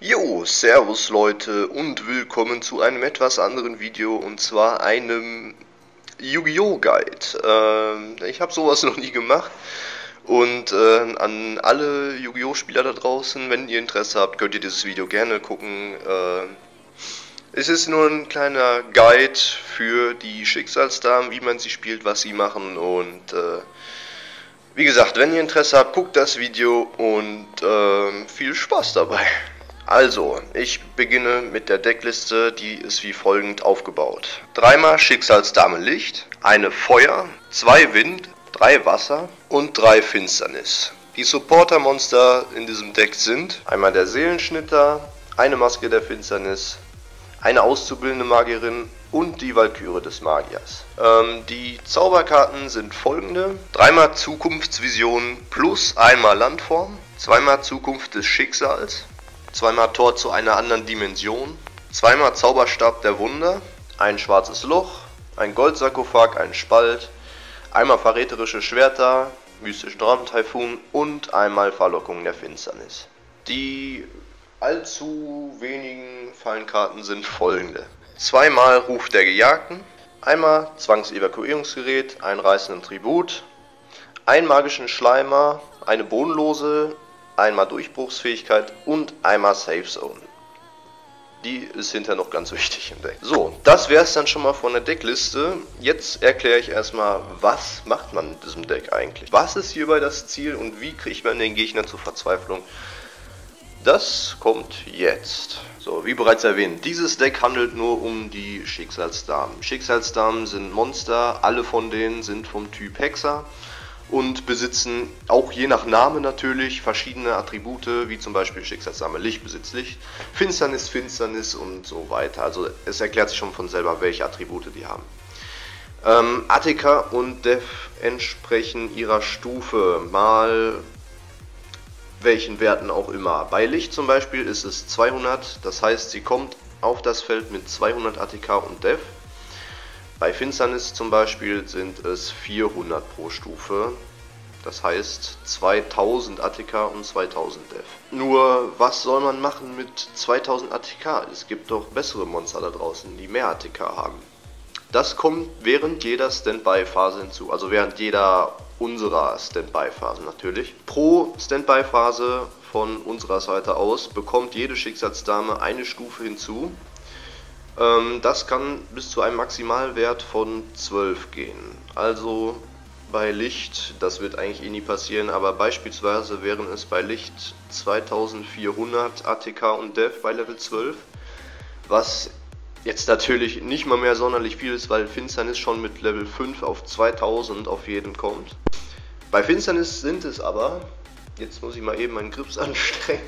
Jo, servus Leute und willkommen zu einem etwas anderen Video und zwar einem Yu-Gi-Oh! Guide. Ich habe sowas noch nie gemacht und an alle Yu-Gi-Oh! Spieler da draußen, wenn ihr Interesse habt, könnt ihr dieses Video gerne gucken. Es ist nur ein kleiner Guide für die Schicksalsdamen, wie man sie spielt, was sie machen und wie gesagt, wenn ihr Interesse habt, guckt das Video und viel Spaß dabei. Also, ich beginne mit der Deckliste, die ist wie folgend aufgebaut. 3-mal Schicksalsdame Licht, eine Feuer, 2 Wind, 3 Wasser und 3 Finsternis. Die Supporter-Monster in diesem Deck sind einmal der Seelenschnitter, eine Maske der Finsternis, eine auszubildende Magierin und die Walküre des Magiers. Die Zauberkarten sind folgende: 3-mal Zukunftsvision plus 1-mal Landform, 2-mal Zukunft des Schicksals, 2-mal Tor zu einer anderen Dimension, 2-mal Zauberstab der Wunder, ein schwarzes Loch, ein Goldsarkophag, ein Spalt, einmal verräterische Schwerter, mystischen Raumtaifun und einmal Verlockung der Finsternis. Die allzu wenigen Fallenkarten sind folgende: 2-mal Ruf der Gejagten, einmal Zwangsevakuierungsgerät, einen reißenden Tribut, einen magischen Schleimer, eine bodenlose, einmal Durchbruchsfähigkeit und einmal Safe Zone. Die ist hinterher noch ganz wichtig im Deck. So, das wäre es dann schon mal von der Deckliste. Jetzt erkläre ich erstmal, was macht man mit diesem Deck eigentlich? Was ist hierbei das Ziel und wie kriegt man den Gegner zur Verzweiflung? Das kommt jetzt. So, wie bereits erwähnt, dieses Deck handelt nur um die Schicksalsdamen. Schicksalsdamen sind Monster, alle von denen sind vom Typ Hexer und besitzen auch je nach Name natürlich verschiedene Attribute, wie zum Beispiel Schicksalsdame Licht besitzt Licht, Finsternis, Finsternis und so weiter. Also es erklärt sich schon von selber, welche Attribute die haben. Attika und Dev entsprechen ihrer Stufe, mal welchen Werten auch immer. Bei Licht zum Beispiel ist es 200, das heißt, sie kommt auf das Feld mit 200 ATK und Dev. Bei Finsternis zum Beispiel sind es 400 pro Stufe, das heißt 2000 ATK und 2000 Dev. Nur, was soll man machen mit 2000 ATK? Es gibt doch bessere Monster da draußen, die mehr ATK haben. Das kommt während jeder Standby-Phase hinzu, also während jeder unserer Standby-Phasen natürlich. Pro Standby-Phase von unserer Seite aus bekommt jede Schicksalsdame eine Stufe hinzu. Das kann bis zu einem Maximalwert von 12 gehen. Also bei Licht, das wird eigentlich nie passieren, aber beispielsweise wären es bei Licht 2400 ATK und Dev bei Level 12, was jetzt natürlich nicht mal mehr sonderlich viel ist, weil Finsternis schon mit Level 5 auf 2000 auf jeden kommt. Bei Finsternis sind es aber, jetzt muss ich mal eben meinen Grips anstrengen,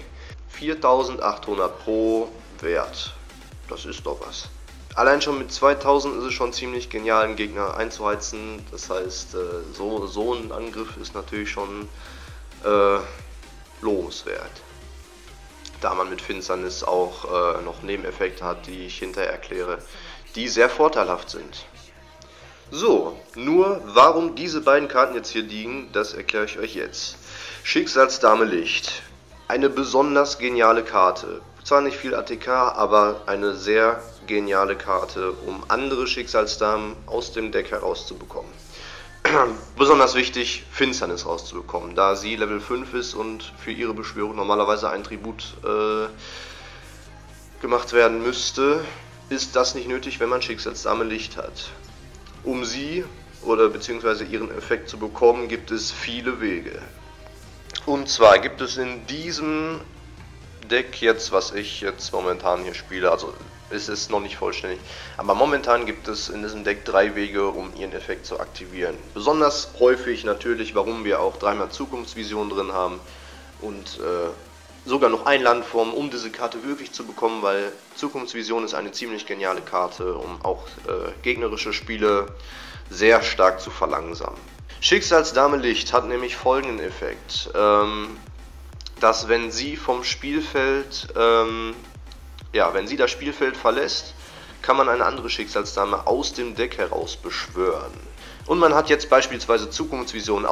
4800 pro Wert. Das ist doch was. Allein schon mit 2000 ist es schon ziemlich genial, einen Gegner einzuheizen. Das heißt, so ein Angriff ist natürlich schon lobenswert. Da man mit Finsternis auch noch Nebeneffekte hat, die ich hinterher erkläre, die sehr vorteilhaft sind. So, nur warum diese beiden Karten jetzt hier liegen, das erkläre ich euch jetzt. Schicksalsdame Licht. Eine besonders geniale Karte. Zwar nicht viel ATK, aber eine sehr geniale Karte, um andere Schicksalsdamen aus dem Deck herauszubekommen. Besonders wichtig, Finsternis rauszubekommen, da sie Level 5 ist und für ihre Beschwörung normalerweise ein Tribut gemacht werden müsste, ist das nicht nötig, wenn man Schicksalsdame Licht hat. Um sie oder beziehungsweise ihren Effekt zu bekommen, gibt es viele Wege. Und zwar gibt es in diesem Deck jetzt, was ich jetzt momentan hier spiele, also es ist noch nicht vollständig, aber momentan gibt es in diesem Deck 3 Wege, um ihren Effekt zu aktivieren. Besonders häufig natürlich, warum wir auch 3-mal Zukunftsvision drin haben und sogar noch ein Landform, um diese Karte wirklich zu bekommen, weil Zukunftsvision ist eine ziemlich geniale Karte, um auch gegnerische Spiele sehr stark zu verlangsamen. Schicksalsdame Licht hat nämlich folgenden Effekt, dass wenn sie vom Spielfeld, wenn sie das Spielfeld verlässt, kann man eine andere Schicksalsdame aus dem Deck heraus beschwören. Und man hat jetzt beispielsweise Zukunftsvision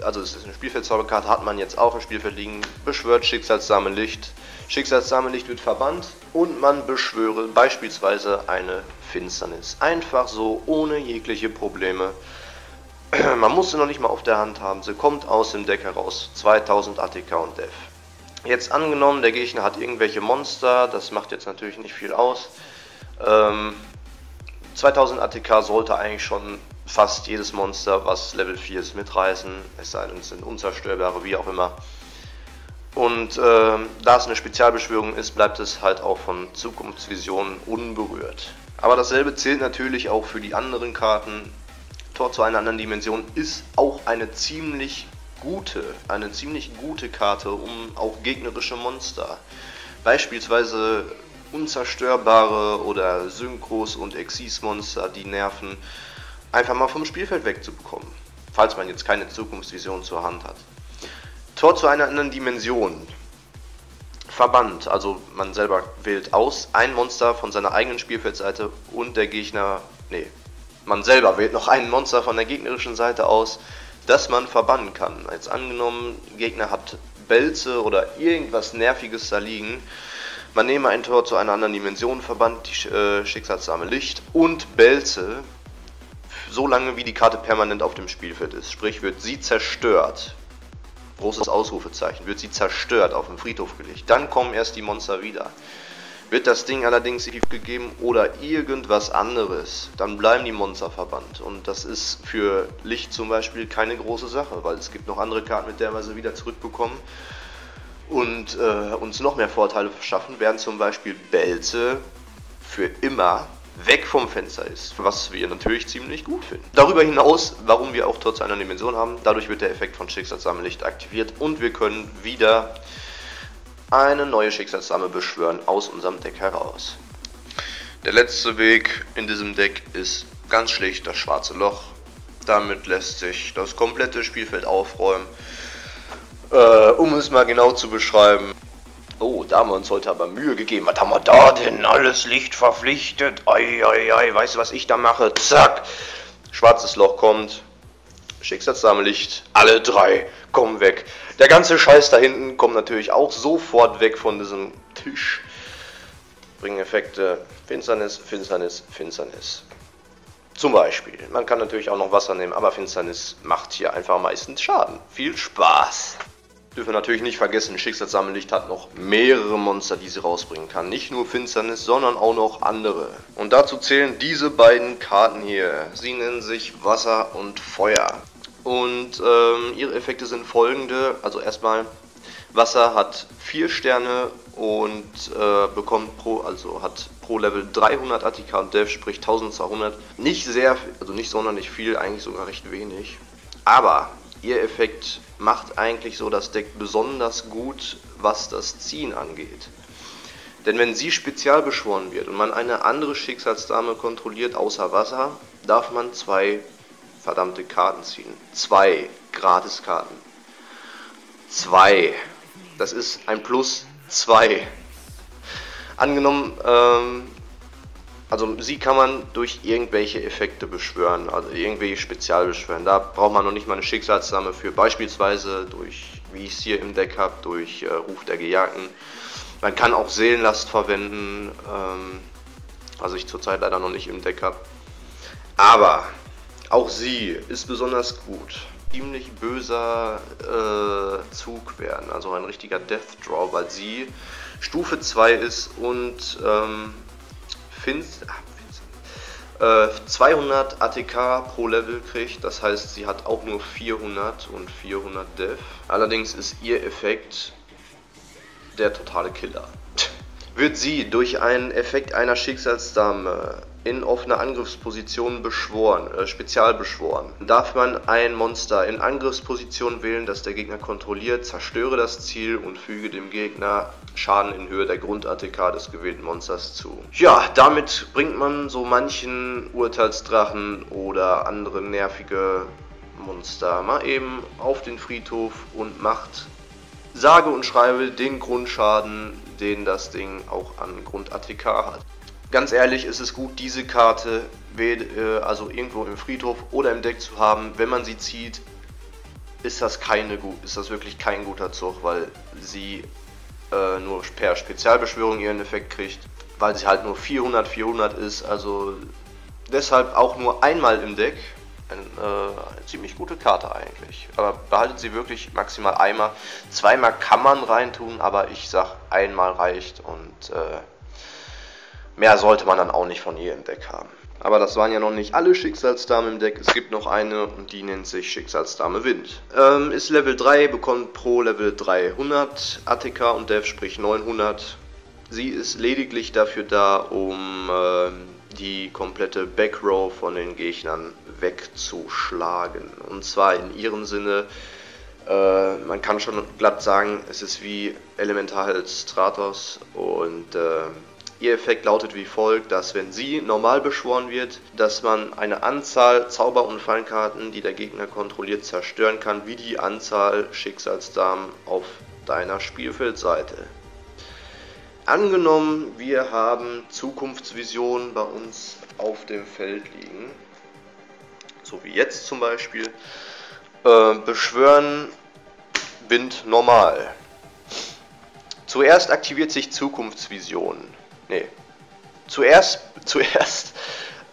also es ist eine Spielfeldzauberkarte, hat man jetzt auch im Spielfeld liegen, beschwört Schicksalsdame Licht, Schicksalssammellicht wird verbannt und man beschwöre beispielsweise eine Finsternis. Einfach so, ohne jegliche Probleme. Man muss sie noch nicht mal auf der Hand haben, sie kommt aus dem Deck heraus. 2000 ATK und Def. Jetzt angenommen, der Gegner hat irgendwelche Monster, das macht jetzt natürlich nicht viel aus. 2000 ATK sollte eigentlich schon fast jedes Monster, was Level 4 ist, mitreißen, es sei denn, es sind unzerstörbare, wie auch immer. Und da es eine Spezialbeschwörung ist, bleibt es halt auch von Zukunftsvisionen unberührt. Aber dasselbe zählt natürlich auch für die anderen Karten. Tor zu einer anderen Dimension ist auch eine ziemlich gute Karte, um auch gegnerische Monster, beispielsweise unzerstörbare oder Synchros und Exis-Monster, die nerven, einfach mal vom Spielfeld wegzubekommen, falls man jetzt keine Zukunftsvision zur Hand hat. Tor zu einer anderen Dimension. Verbannt, also man selber wählt aus, ein Monster von seiner eigenen Spielfeldseite und der Gegner, man selber wählt noch ein Monster von der gegnerischen Seite aus, das man verbannen kann. Jetzt angenommen, Gegner hat Bälze oder irgendwas Nerviges da liegen, man nehme ein Tor zu einer anderen Dimension, verbannt die Schicksalssammellicht und Bälze, so lange wie die Karte permanent auf dem Spielfeld ist. Sprich, wird sie zerstört, großes Ausrufezeichen, wird sie zerstört, auf den Friedhof gelegt, dann kommen erst die Monster wieder. Wird das Ding allerdings gegeben oder irgendwas anderes, dann bleiben die Monster verbannt. Und das ist für Licht zum Beispiel keine große Sache, weil es gibt noch andere Karten, mit der wir sie wieder zurückbekommen und uns noch mehr Vorteile verschaffen, während zum Beispiel Bälze für immer weg vom Fenster ist, was wir natürlich ziemlich gut finden. Darüber hinaus, warum wir auch Tor zu einer Dimension haben, dadurch wird der Effekt von Schicksalssammellicht aktiviert und wir können wieder eine neue Schicksalssammel beschwören aus unserem Deck heraus. Der letzte Weg in diesem Deck ist ganz schlicht das schwarze Loch. Damit lässt sich das komplette Spielfeld aufräumen. Um es mal genau zu beschreiben. Oh, da haben wir uns heute aber Mühe gegeben. Was haben wir da denn? Alles Licht verpflichtet. Ei, weißt du, was ich da mache? Zack. Schwarzes Loch kommt. Schicksalssammellicht. Alle drei kommen weg. Der ganze Scheiß da hinten kommt natürlich auch sofort weg von diesem Tisch. Bringen Effekte. Finsternis, Finsternis, Finsternis. Zum Beispiel. Man kann natürlich auch noch Wasser nehmen, aber Finsternis macht hier einfach meistens Schaden. Viel Spaß! Dürfen wir natürlich nicht vergessen, Schicksalssammellicht hat noch mehrere Monster, die sie rausbringen kann. Nicht nur Finsternis, sondern auch noch andere. Und dazu zählen diese beiden Karten hier. Sie nennen sich Wasser und Feuer. Und ihre Effekte sind folgende. Also erstmal, Wasser hat 4 Sterne und bekommt hat pro Level 300 ATK und Def, sprich 1200. Nicht sehr, also nicht sonderlich viel, eigentlich sogar recht wenig. Aber ihr Effekt macht eigentlich so das Deck besonders gut, was das Ziehen angeht. Denn wenn sie spezial beschworen wird und man eine andere Schicksalsdame kontrolliert außer Wasser, darf man 2 verdammte Karten ziehen. 2 Gratiskarten. 2. Das ist ein Plus 2. Angenommen, also sie kann man durch irgendwelche Effekte beschwören, also irgendwelche Spezialbeschwören. Da braucht man noch nicht mal eine Schicksalsdame für, beispielsweise durch, wie ich es hier im Deck habe, durch Ruf der Gejagten. Man kann auch Seelenlast verwenden, was ich zurzeit leider noch nicht im Deck habe. Aber auch sie ist besonders gut. Ziemlich böser Zug werden, also ein richtiger Death Draw, weil sie Stufe 2 ist und 200 ATK pro Level kriegt, das heißt, sie hat auch nur 400 und 400 Def. Allerdings ist ihr Effekt der totale Killer. Wird sie durch einen Effekt einer Schicksalsdame in offener Angriffsposition beschworen, spezial beschworen, darf man ein Monster in Angriffsposition wählen, das der Gegner kontrolliert, zerstöre das Ziel und füge dem Gegner Schaden in Höhe der Grund-ATK des gewählten Monsters zu. Ja, damit bringt man so manchen Urteilsdrachen oder andere nervige Monster mal eben auf den Friedhof und macht sage und schreibe den Grundschaden, den das Ding auch an Grund-ATK hat. Ganz ehrlich, ist es gut, diese Karte also irgendwo im Friedhof oder im Deck zu haben. Wenn man sie zieht, ist das wirklich kein guter Zug, weil sie nur per Spezialbeschwörung ihren Effekt kriegt, weil sie halt nur 400 ist, also deshalb auch nur einmal im Deck. Eine ziemlich gute Karte eigentlich, aber behaltet sie wirklich maximal einmal. Zweimal kann man reintun, aber ich sag, einmal reicht und mehr sollte man dann auch nicht von ihr im Deck haben. Aber das waren ja noch nicht alle Schicksalsdamen im Deck. Es gibt noch eine und die nennt sich Schicksalsdame Wind. Ist Level 3, bekommt pro Level 300 ATK und Def, sprich 900. Sie ist lediglich dafür da, um die komplette Backrow von den Gegnern wegzuschlagen. Und zwar in ihrem Sinne, man kann schon glatt sagen, es ist wie Elementarheld Stratos und ihr Effekt lautet wie folgt, dass wenn sie normal beschworen wird, dass man eine Anzahl Zauber- und Fallenkarten, die der Gegner kontrolliert, zerstören kann, wie die Anzahl Schicksalsdamen auf deiner Spielfeldseite. Angenommen, wir haben Zukunftsvisionen bei uns auf dem Feld liegen, so wie jetzt zum Beispiel, beschwören Wind normal. Zuerst aktiviert sich Zukunftsvision. Zuerst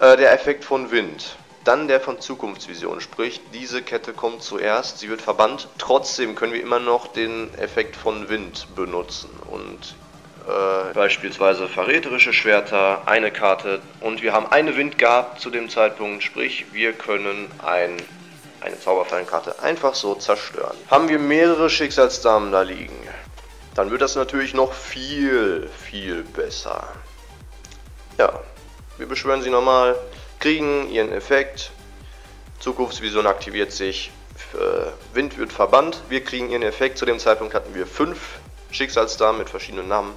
der Effekt von Wind, dann der von Zukunftsvision, sprich diese Kette kommt zuerst, sie wird verbannt, trotzdem können wir immer noch den Effekt von Wind benutzen und beispielsweise verräterische Schwerter, eine Karte und wir haben eine Wind gehabt zu dem Zeitpunkt, sprich wir können eine Zauberfallenkarte einfach so zerstören. Haben wir mehrere Schicksalsdamen da liegen, dann wird das natürlich noch viel besser. Ja, wir beschwören sie normal, kriegen ihren Effekt, Zukunftsvision aktiviert sich, Wind wird verbannt, wir kriegen ihren Effekt, zu dem Zeitpunkt hatten wir 5 Schicksalsdamen mit verschiedenen Namen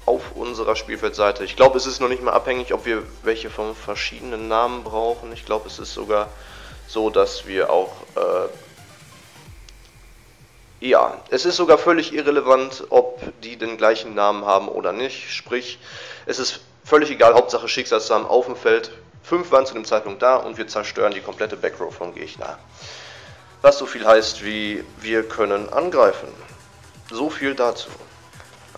auf unserer Spielfeldseite. Ich glaube, es ist noch nicht mal abhängig, ob wir welche von verschiedenen Namen brauchen. Ich glaube, es ist sogar so, dass wir auch ja, es ist sogar völlig irrelevant, ob die den gleichen Namen haben oder nicht. Sprich, es ist völlig egal, Hauptsache Schicksalsdamen auf dem Feld. 5 waren zu dem Zeitpunkt da und wir zerstören die komplette Backrow vom Gegner. Was so viel heißt wie, wir können angreifen. So viel dazu.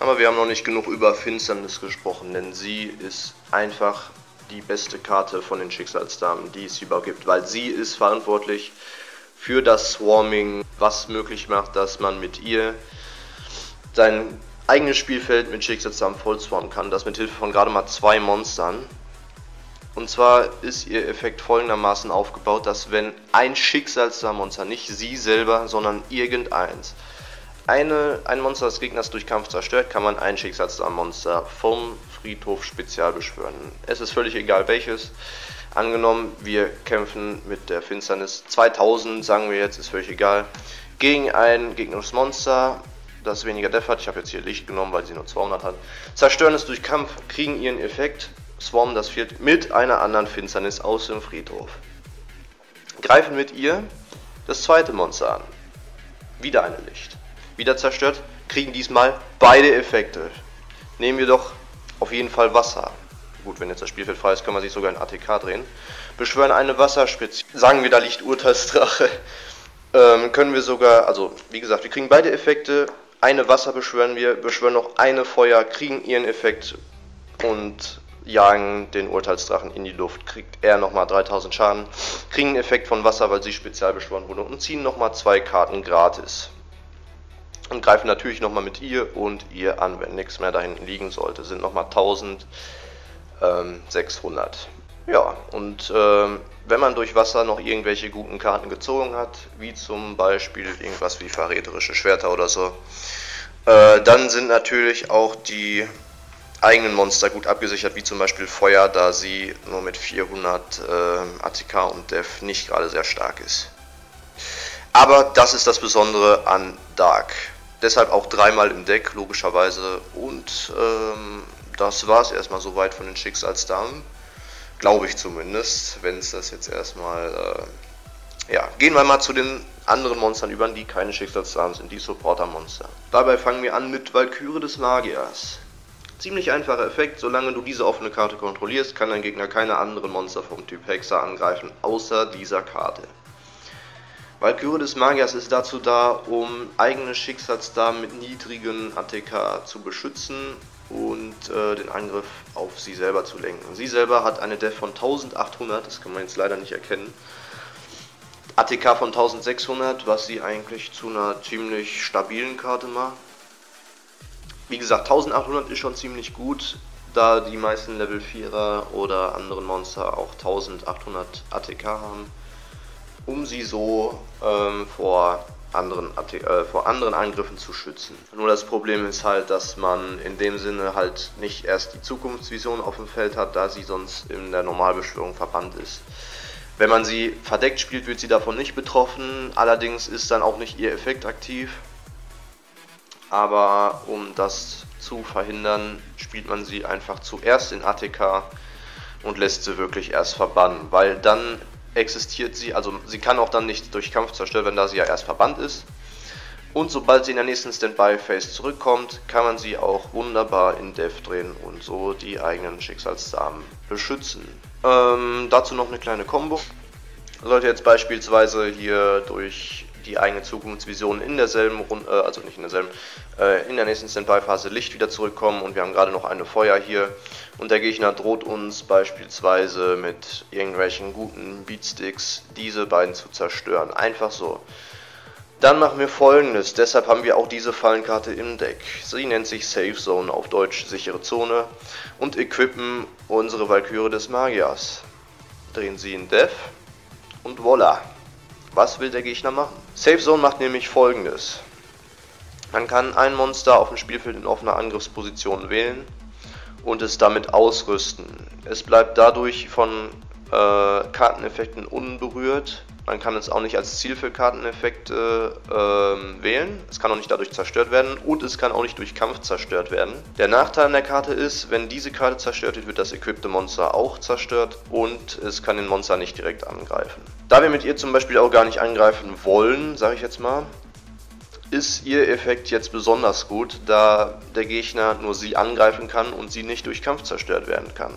Aber wir haben noch nicht genug über Finsternis gesprochen, denn sie ist einfach die beste Karte von den Schicksalsdamen, die es überhaupt gibt, weil sie ist verantwortlich für das Swarming, was möglich macht, dass man mit ihr sein eigenes Spielfeld mit Schicksalsdamen vollswarmen kann, das mit Hilfe von gerade mal 2 Monstern. Und zwar ist ihr Effekt folgendermaßen aufgebaut, dass wenn ein Schicksalsdamenmonster, nicht sie selber, sondern irgendeins, ein Monster des Gegners durch Kampf zerstört, kann man ein Schicksalsdamenmonster vom Friedhof spezial beschwören. Es ist völlig egal welches. Angenommen, wir kämpfen mit der Finsternis 2000, sagen wir jetzt, ist völlig egal, gegen ein gegnerisches Monster, das weniger Def hat. Ich habe jetzt hier Licht genommen, weil sie nur 200 hat. Zerstören es durch Kampf, kriegen ihren Effekt, swarmen das Feld mit einer anderen Finsternis aus dem Friedhof. Greifen mit ihr das zweite Monster an. Wieder eine Licht. Wieder zerstört, kriegen diesmal beide Effekte. Nehmen wir doch auf jeden Fall Wasser. Gut, wenn jetzt das Spielfeld frei ist, kann man sich sogar in ATK drehen. Beschwören eine Wasserspitze. Sagen wir, da liegt Urteilsdrache. Können wir sogar, also wie gesagt, wir kriegen beide Effekte. Eine Wasser beschwören wir, beschwören noch eine Feuer, kriegen ihren Effekt und jagen den Urteilsdrachen in die Luft. Kriegt er nochmal 3000 Schaden, kriegen einen Effekt von Wasser, weil sie spezial beschworen wurde und ziehen nochmal 2 Karten gratis. Und greifen natürlich nochmal mit ihr und ihr an, wenn nichts mehr da hinten liegen sollte. Sind nochmal 1600. Ja, und wenn man durch Wasser noch irgendwelche guten Karten gezogen hat, wie zum Beispiel irgendwas wie verräterische Schwerter oder so, dann sind natürlich auch die eigenen Monster gut abgesichert, wie zum Beispiel Feuer, da sie nur mit 400 ATK und Def nicht gerade sehr stark ist. Aber das ist das Besondere an Dark. Deshalb auch 3-mal im Deck, logischerweise. Und das war es erstmal soweit von den Schicksalsdamen. Glaube ich zumindest, wenn es das jetzt erstmal... ja, gehen wir mal zu den anderen Monstern über, die keine Schicksalsdamen sind, die Supporter-Monster. Dabei fangen wir an mit Walküre des Magiers. Ziemlich einfacher Effekt, solange du diese offene Karte kontrollierst, kann dein Gegner keine anderen Monster vom Typ Hexer angreifen, außer dieser Karte. Walküre des Magiers ist dazu da, um eigene Schicksalsdamen mit niedrigen ATK zu beschützen und den Angriff auf sie selber zu lenken. Sie selber hat eine Def von 1800, das kann man jetzt leider nicht erkennen. ATK von 1600, was sie eigentlich zu einer ziemlich stabilen Karte macht. Wie gesagt, 1800 ist schon ziemlich gut, da die meisten Level 4er oder anderen Monster auch 1800 ATK haben, um sie so vor anderen Angriffen zu schützen. Nur das Problem ist halt, dass man in dem Sinne halt nicht erst die Zukunftsvision auf dem Feld hat, da sie sonst in der Normalbeschwörung verbannt ist. Wenn man sie verdeckt spielt, wird sie davon nicht betroffen, allerdings ist dann auch nicht ihr Effekt aktiv. Aber um das zu verhindern, spielt man sie einfach zuerst in ATK und lässt sie wirklich erst verbannen, weil dann existiert sie, also sie kann auch dann nicht durch Kampf zerstört werden, da sie ja erst verbannt ist. Und sobald sie in der nächsten Standby-Phase zurückkommt, kann man sie auch wunderbar in Dev drehen und so die eigenen Schicksalssamen beschützen. Dazu noch eine kleine Combo. Sollte jetzt beispielsweise hier durch die eigene Zukunftsvision in derselben Runde, also nicht in derselben, in der nächsten Standby-Phase Licht wieder zurückkommen und wir haben gerade noch eine Feuer hier und der Gegner droht uns beispielsweise mit irgendwelchen guten Beatsticks diese beiden zu zerstören. Einfach so. Dann machen wir Folgendes, deshalb haben wir auch diese Fallenkarte im Deck. Sie nennt sich Safe Zone, auf Deutsch sichere Zone, und equippen unsere Walküre des Magiers. Drehen sie in Dev und voila. Was will der Gegner machen? Safe Zone macht nämlich Folgendes. Man kann ein Monster auf dem Spielfeld in offener Angriffsposition wählen und es damit ausrüsten. Es bleibt dadurch von Karteneffekten unberührt. Man kann es auch nicht als Ziel für Karteneffekte wählen. Es kann auch nicht dadurch zerstört werden und es kann auch nicht durch Kampf zerstört werden. Der Nachteil an der Karte ist, wenn diese Karte zerstört wird, wird das equippte Monster auch zerstört und es kann den Monster nicht direkt angreifen. Da wir mit ihr zum Beispiel auch gar nicht angreifen wollen, sage ich jetzt mal, ist ihr Effekt jetzt besonders gut, da der Gegner nur sie angreifen kann und sie nicht durch Kampf zerstört werden kann.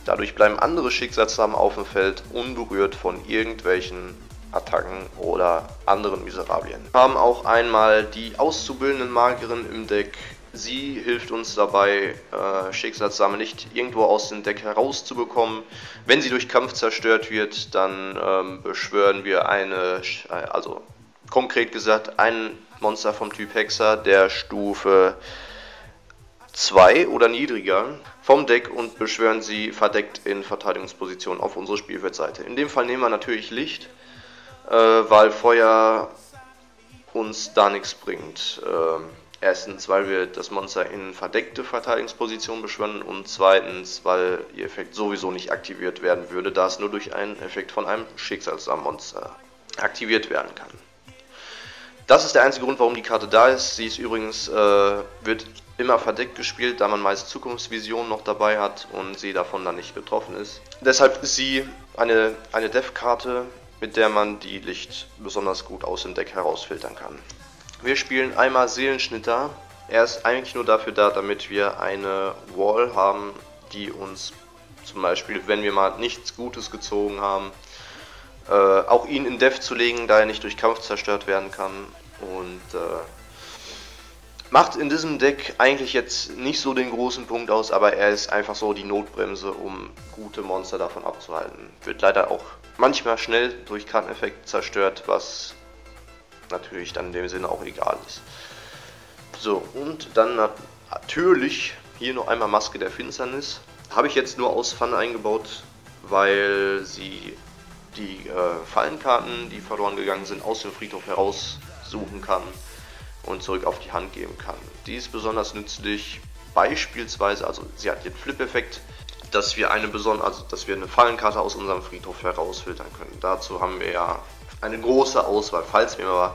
Dadurch bleiben andere Schicksalssamen auf dem Feld unberührt von irgendwelchen Attacken oder anderen Miserabilien. Wir haben auch einmal die auszubildenden Magierin im Deck. Sie hilft uns dabei, Schicksalssamen nicht irgendwo aus dem Deck herauszubekommen. Wenn sie durch Kampf zerstört wird, dann beschwören wir also konkret gesagt, ein Monster vom Typ Hexer der Stufe 2 oder niedriger vom Deck und beschwören sie verdeckt in Verteidigungsposition auf unsere Spielfeldseite. In dem Fall nehmen wir natürlich Licht, weil Feuer uns da nichts bringt. Erstens, weil wir das Monster in verdeckte Verteidigungsposition beschwören und zweitens, weil ihr Effekt sowieso nicht aktiviert werden würde, da es nur durch einen Effekt von einem Schicksalssamen-Monster aktiviert werden kann. Das ist der einzige Grund, warum die Karte da ist. Sie ist übrigens, wird immer verdeckt gespielt, da man meist Zukunftsvisionen noch dabei hat und sie davon dann nicht betroffen ist. Deshalb ist sie eine Dev-Karte, mit der man die Licht besonders gut aus dem Deck herausfiltern kann. Wir spielen einmal Seelenschnitter. Er ist eigentlich nur dafür da, damit wir eine Wall haben, die uns zum Beispiel, wenn wir mal nichts Gutes gezogen haben, auch ihn in Dev zu legen, da er nicht durch Kampf zerstört werden kann. Und macht in diesem Deck eigentlich jetzt nicht so den großen Punkt aus, aber er ist einfach so die Notbremse, um gute Monster davon abzuhalten. Wird leider auch manchmal schnell durch Karteneffekt zerstört, was natürlich dann in dem Sinne auch egal ist. So, und dann natürlich hier noch einmal Maske der Finsternis. Habe ich jetzt nur aus Fun eingebaut, weil sie die Fallenkarten, die verloren gegangen sind, aus dem Friedhof heraussuchen kann und zurück auf die Hand geben kann. Die ist besonders nützlich, beispielsweise, also sie hat den Flip-Effekt, dass wir eine Fallenkarte aus unserem Friedhof herausfiltern können. Dazu haben wir ja eine große Auswahl, falls wir mal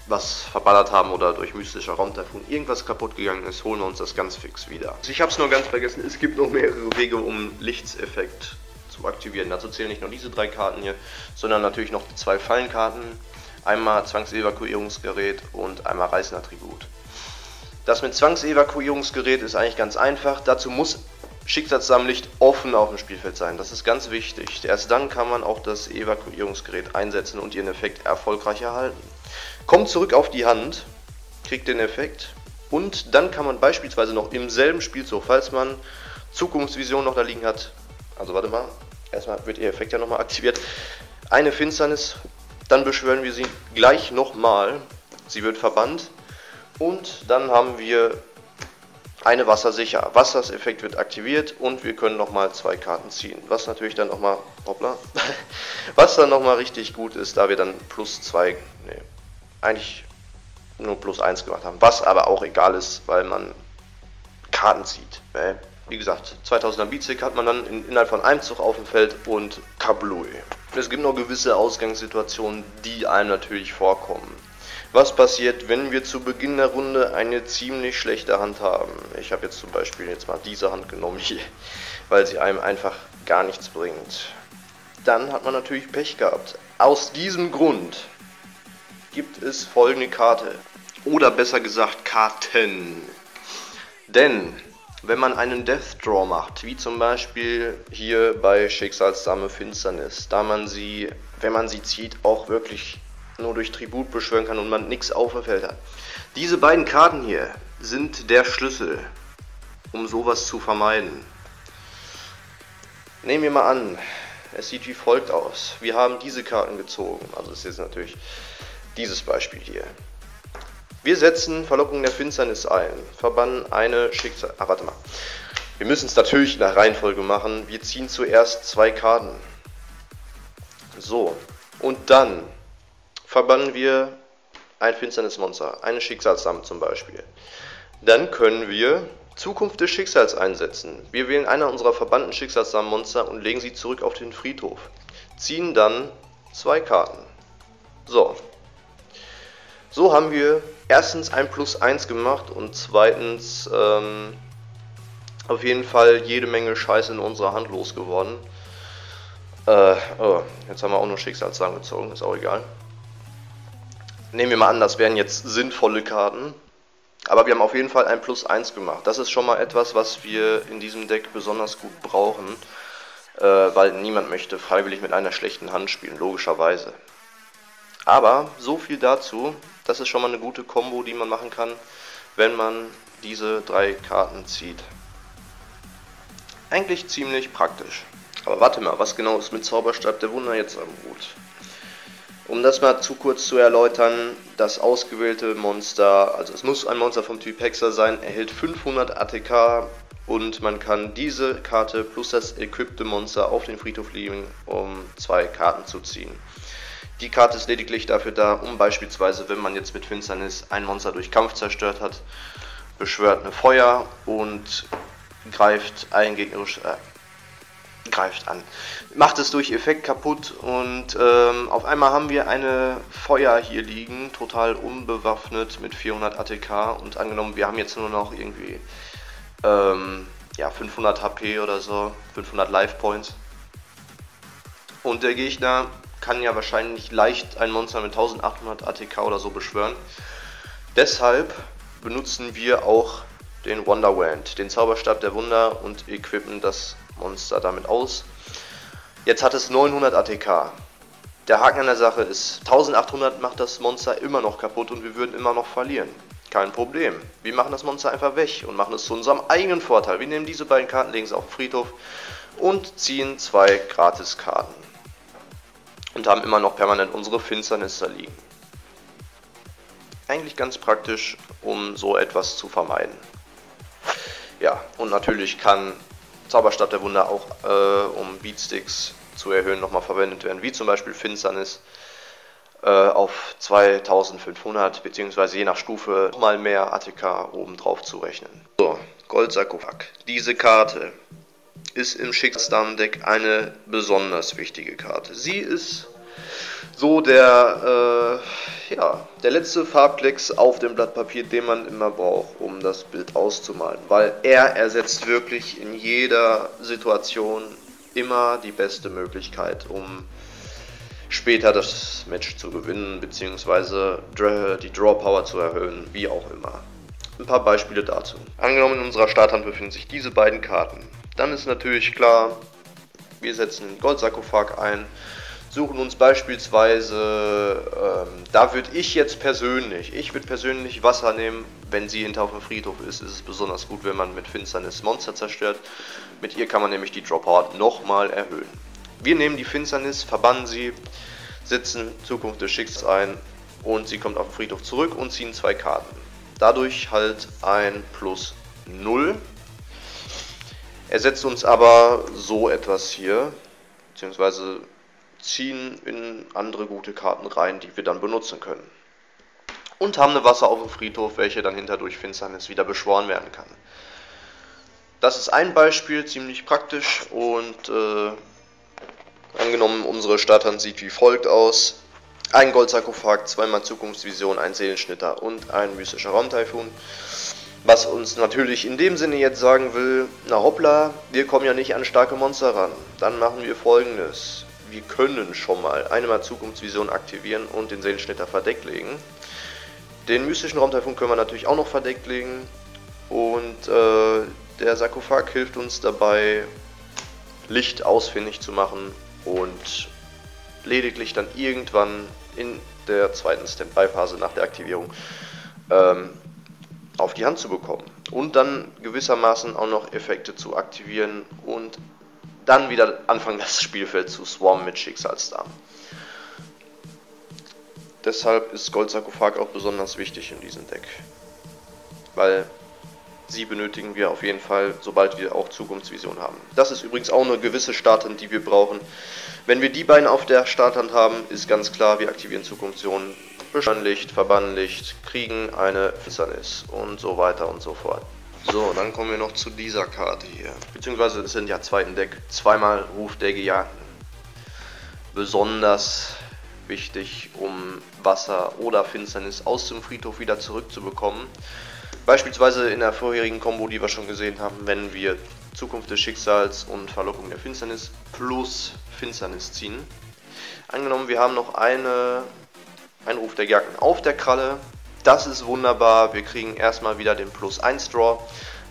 was verballert haben oder durch mystischer Raumtaifun irgendwas kaputt gegangen ist, holen wir uns das ganz fix wieder. Also ich habe es nur ganz vergessen, es gibt noch mehrere Wege, um Lichtseffekt zu aktivieren. Dazu zählen nicht nur diese 3 Karten hier, sondern natürlich noch die 2 Fallenkarten. Einmal Zwangsevakuierungsgerät und einmal Reißenattribut. Das mit Zwangsevakuierungsgerät ist eigentlich ganz einfach. Dazu muss Schicksalssammlicht offen auf dem Spielfeld sein. Das ist ganz wichtig. Erst dann kann man auch das Evakuierungsgerät einsetzen und ihren Effekt erfolgreich erhalten. Kommt zurück auf die Hand, kriegt den Effekt und dann kann man beispielsweise noch im selben Spielzug, falls man Zukunftsvision noch da liegen hat, also warte mal, erstmal wird ihr Effekt ja nochmal aktiviert, eine Finsternis, dann beschwören wir sie gleich nochmal, sie wird verbannt und dann haben wir eine Wassersicher. Wasserseffekt wird aktiviert und wir können nochmal 2 Karten ziehen. Was natürlich dann nochmal, hoppla, was dann nochmal richtig gut ist, da wir dann +2, nee, eigentlich nur +1 gemacht haben. Was aber auch egal ist, weil man Karten zieht. Wie gesagt, 2000er Beatsick hat man dann innerhalb von einem Zug auf dem Feld und Kablui. Es gibt noch gewisse Ausgangssituationen, die einem natürlich vorkommen. Was passiert, wenn wir zu Beginn der Runde eine ziemlich schlechte Hand haben? Ich habe jetzt zum Beispiel jetzt mal diese Hand genommen hier, weil sie einem einfach gar nichts bringt. Dann hat man natürlich Pech gehabt. Aus diesem Grund gibt es folgende Karte. Oder besser gesagt Karten. Denn wenn man einen Death Draw macht, wie zum Beispiel hier bei Schicksalsdame Finsternis, da man sie, wenn man sie zieht, auch wirklich nur durch Tribut beschwören kann und man nichts auf dem Feld hat. Diese beiden Karten hier sind der Schlüssel, um sowas zu vermeiden. Nehmen wir mal an, es sieht wie folgt aus. Wir haben diese Karten gezogen, also das ist jetzt natürlich dieses Beispiel hier. Wir setzen Verlockung der Finsternis ein, verbannen eine Schicksal... warte mal. Wir müssen es natürlich in der Reihenfolge machen. Wir ziehen zuerst 2 Karten. So, und dann verbannen wir ein Finsternismonster, eine Schicksalsdame zum Beispiel. Dann können wir Zukunft des Schicksals einsetzen. Wir wählen einer unserer verbannten Schicksalsdamenmonster und legen sie zurück auf den Friedhof. Ziehen dann 2 Karten. So haben wir erstens ein +1 gemacht und zweitens auf jeden Fall jede Menge Scheiße in unserer Hand losgeworden. Jetzt haben wir auch nur Schicksalsdamen gezogen, ist auch egal. Nehmen wir mal an, das wären jetzt sinnvolle Karten, aber wir haben auf jeden Fall ein +1 gemacht. Das ist schon mal etwas, was wir in diesem Deck besonders gut brauchen, weil niemand möchte freiwillig mit einer schlechten Hand spielen, logischerweise. Aber so viel dazu, das ist schon mal eine gute Kombo, die man machen kann, wenn man diese 3 Karten zieht. Eigentlich ziemlich praktisch. Aber warte mal, was genau ist mit Zauberstab der Wunder jetzt am Hut? Um das mal zu kurz zu erläutern, das ausgewählte Monster, also es muss ein Monster vom Typ Hexer sein, erhält 500 ATK und man kann diese Karte plus das equipte Monster auf den Friedhof legen, um 2 Karten zu ziehen. Die Karte ist lediglich dafür da, um beispielsweise, wenn man jetzt mit Finsternis ein Monster durch Kampf zerstört hat, beschwört eine Feuer und greift ein gegnerisches... greift an. Macht es durch Effekt kaputt und auf einmal haben wir eine Feuer hier liegen, total unbewaffnet mit 400 ATK und angenommen, wir haben jetzt nur noch irgendwie 500 HP oder so, 500 Life Points und der Gegner kann ja wahrscheinlich leicht ein Monster mit 1800 ATK oder so beschwören. Deshalb benutzen wir auch den Wonderwand, den Zauberstab der Wunder und equippen das Monster damit aus. Jetzt hat es 900 ATK. Der Haken an der Sache ist, 1800 macht das Monster immer noch kaputt und wir würden immer noch verlieren. Kein Problem. Wir machen das Monster einfach weg und machen es zu unserem eigenen Vorteil. Wir nehmen diese beiden Karten, legen sie auf den Friedhof und ziehen 2 Gratis-Karten. Und haben immer noch permanent unsere Finsternis da liegen. Eigentlich ganz praktisch, um so etwas zu vermeiden. Ja, und natürlich kann Zauberstab der Wunder auch, um Beatsticks zu erhöhen, nochmal verwendet werden, wie zum Beispiel Finsternis auf 2500, beziehungsweise je nach Stufe nochmal mehr ATK oben drauf zu rechnen. So, Goldsarkophag. Diese Karte ist im Schicksalsdamen-Deck eine besonders wichtige Karte. Sie ist so der letzte Farbklecks auf dem Blatt Papier, den man immer braucht, um das Bild auszumalen, weil er ersetzt wirklich in jeder Situation immer die beste Möglichkeit, um später das Match zu gewinnen, beziehungsweise die Draw Power zu erhöhen, wie auch immer. Ein paar Beispiele dazu. Angenommen, in unserer Starthand befinden sich diese beiden Karten. Dann ist natürlich klar, wir setzen den Goldsarkophag ein, suchen uns beispielsweise, da würde ich jetzt persönlich, Wasser nehmen. Wenn sie hinter auf dem Friedhof ist, ist es besonders gut, wenn man mit Finsternis Monster zerstört. Mit ihr kann man nämlich die Dropout nochmal erhöhen. Wir nehmen die Finsternis, verbannen sie, setzen Zukunft des Schicksals ein und sie kommt auf den Friedhof zurück und ziehen 2 Karten. Dadurch halt ein plus 0. Ersetzt uns aber so etwas hier, beziehungsweise ziehen in andere gute Karten rein, die wir dann benutzen können. Und haben eine Wasser auf dem Friedhof, welche dann hinter durch Finsternis wieder beschworen werden kann. Das ist ein Beispiel, ziemlich praktisch und angenommen unsere Starthand sieht wie folgt aus. Ein Goldsarkophag, 2-mal Zukunftsvision, ein Seelenschnitter und ein mystischer Raumtaifun. Was uns natürlich in dem Sinne jetzt sagen will, na hoppla, wir kommen ja nicht an starke Monster ran. Dann machen wir Folgendes. Wir können schon mal einmal Zukunftsvision aktivieren und den Seelenschnitter verdeckt legen. Den mystischen Raumtaifun können wir natürlich auch noch verdeckt legen. Und der Sarkophag hilft uns dabei, Licht ausfindig zu machen und lediglich dann irgendwann in der zweiten Standby-Phase nach der Aktivierung auf die Hand zu bekommen und dann gewissermaßen auch noch Effekte zu aktivieren und dann wieder anfangen, das Spielfeld zu swarmen mit Schicksalsdamen. Deshalb ist Goldsarkophag auch besonders wichtig in diesem Deck, weil sie benötigen wir auf jeden Fall, sobald wir auch Zukunftsvision haben. Das ist übrigens auch eine gewisse Starthand, die wir brauchen. Wenn wir die beiden auf der Starthand haben, ist ganz klar, wir aktivieren Zukunftsvision, beschwören Licht, verbannen Licht, kriegen eine Finsternis und so weiter und so fort. So, dann kommen wir noch zu dieser Karte hier. Beziehungsweise es sind ja 2 im Deck, 2-mal Ruf der Gejagten. Besonders wichtig, um Wasser oder Finsternis aus dem Friedhof wieder zurückzubekommen. Beispielsweise in der vorherigen Combo, die wir schon gesehen haben, wenn wir Zukunft des Schicksals und Verlockung der Finsternis plus Finsternis ziehen. Angenommen, wir haben noch einen Ruf der Gejagten auf der Kralle. Das ist wunderbar. Wir kriegen erstmal wieder den plus 1 Draw,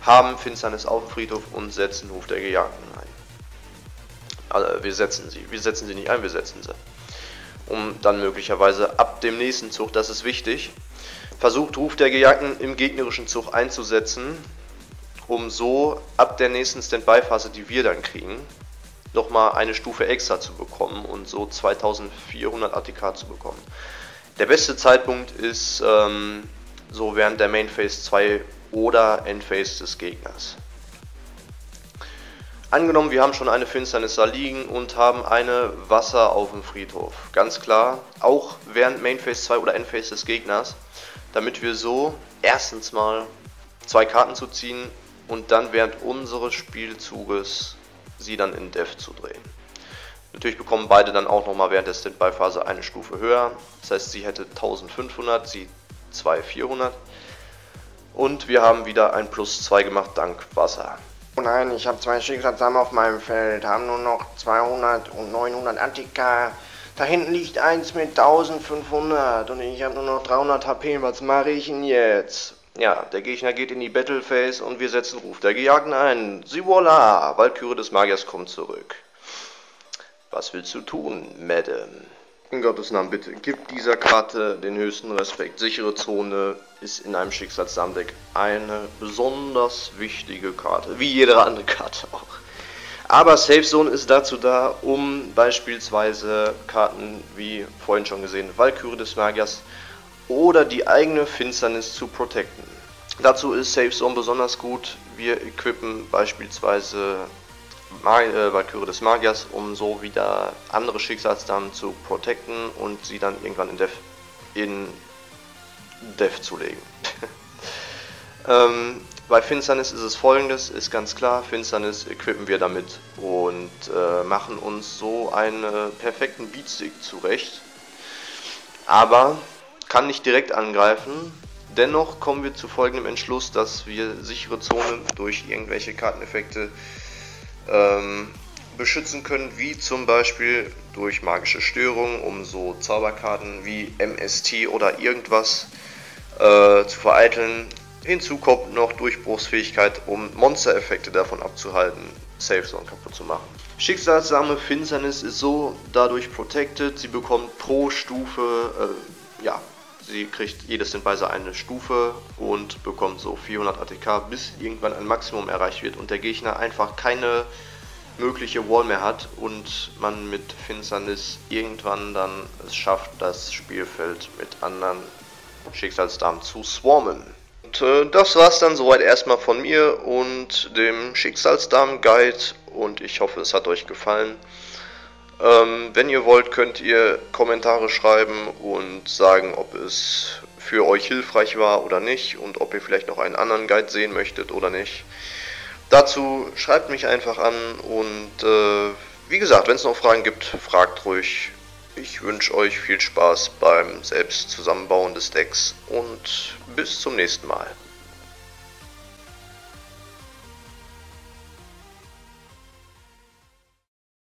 haben Finsternis auf dem Friedhof und setzen Ruf der Gejagten ein. Also wir setzen sie nicht ein, wir setzen sie. Um dann möglicherweise ab dem nächsten Zug, das ist wichtig, versucht Ruf der Gejagten im gegnerischen Zug einzusetzen, um so ab der nächsten Standby-Phase, die wir dann kriegen, nochmal eine Stufe extra zu bekommen und so 2400 ATK zu bekommen. Der beste Zeitpunkt ist so während der Main Phase 2 oder End Phase des Gegners. Angenommen, wir haben schon eine Finsternis da liegen und haben eine Wasser auf dem Friedhof. Ganz klar, auch während Main Phase 2 oder End Phase des Gegners, damit wir so erstens mal 2 Karten zu ziehen und dann während unseres Spielzuges sie dann in Death zu drehen. Natürlich bekommen beide dann auch nochmal während der Standby-Phase eine Stufe höher. Das heißt, sie hätte 1500, sie 2400. Und wir haben wieder ein plus 2 gemacht dank Wasser. Oh nein, ich habe 2 Schicksalssamen auf meinem Feld, haben nur noch 200 und 900 ATK. Da hinten liegt eins mit 1500 und ich habe nur noch 300 HP. Was mache ich denn jetzt? Ja, der Gegner geht in die Battle Phase und wir setzen Ruf der Gejagten ein. Sie voila, Walküre des Magiers kommt zurück. Was willst du tun, Madame? In Gottes Namen bitte, gib dieser Karte den höchsten Respekt. Sichere Zone ist in einem Schicksalsdamendeck eine besonders wichtige Karte, wie jede andere Karte auch. Aber Safe Zone ist dazu da, um beispielsweise Karten wie vorhin schon gesehen, Walküre des Magiers oder die eigene Finsternis zu protecten. Dazu ist Safe Zone besonders gut. Wir equippen beispielsweise Walküre des Magiers, um so wieder andere Schicksalsdamen zu protecten und sie dann irgendwann in Death zu legen. Bei Finsternis ist es folgendes, ist ganz klar, Finsternis equippen wir damit und machen uns so einen perfekten Beatstick zurecht, aber kann nicht direkt angreifen. Dennoch kommen wir zu folgendem Entschluss, dass wir sichere Zonen durch irgendwelche Karteneffekte beschützen können, wie zum Beispiel durch magische Störungen, um so Zauberkarten wie MST oder irgendwas zu vereiteln. Hinzu kommt noch Durchbruchsfähigkeit, um Monstereffekte davon abzuhalten, Safe Zone kaputt zu machen. Schicksalssame Finsternis ist so dadurch protected, sie bekommt pro Stufe, sie kriegt jedes Synthesizer eine Stufe und bekommt so 400 ATK, bis irgendwann ein Maximum erreicht wird und der Gegner einfach keine mögliche Wall mehr hat und man mit Finsternis irgendwann dann es schafft, das Spielfeld mit anderen Schicksalsdamen zu swarmen. Und das war's dann soweit erstmal von mir und dem Schicksalsdamen-Guide und ich hoffe, es hat euch gefallen. Wenn ihr wollt, könnt ihr Kommentare schreiben und sagen, ob es für euch hilfreich war oder nicht und ob ihr vielleicht noch einen anderen Guide sehen möchtet oder nicht. Dazu schreibt mich einfach an und wie gesagt, wenn es noch Fragen gibt, fragt ruhig. Ich wünsche euch viel Spaß beim Selbstzusammenbauen des Decks und bis zum nächsten Mal.